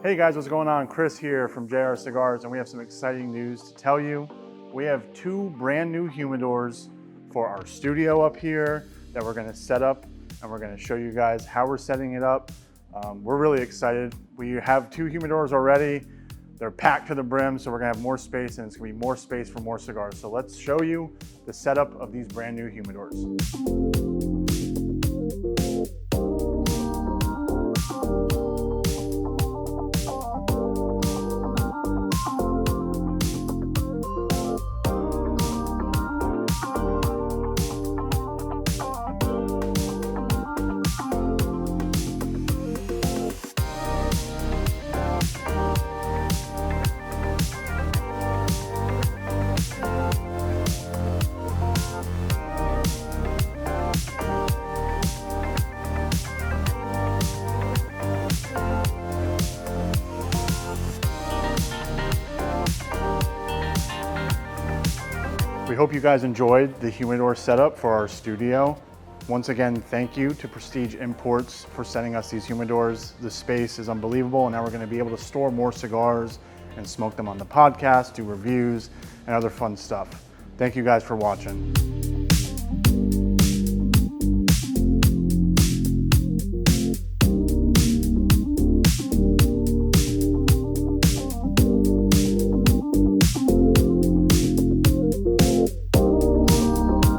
Hey guys, what's going on? Chris here from JR Cigars, and we have some exciting news to tell you. We have two brand new humidors for our studio up here that we're gonna set up, and we're gonna show you guys how we're setting it up. We're really excited. We have two humidors already. They're packed to the brim, so we're gonna have more space, and it's gonna be more space for more cigars. So let's show you the setup of these brand new humidors. We hope you guys enjoyed the humidor setup for our studio. Once again, thank you to Prestige Imports for sending us these humidors. The space is unbelievable, and now we're going to be able to store more cigars and smoke them on the podcast, do reviews, and other fun stuff. Thank you guys for watching.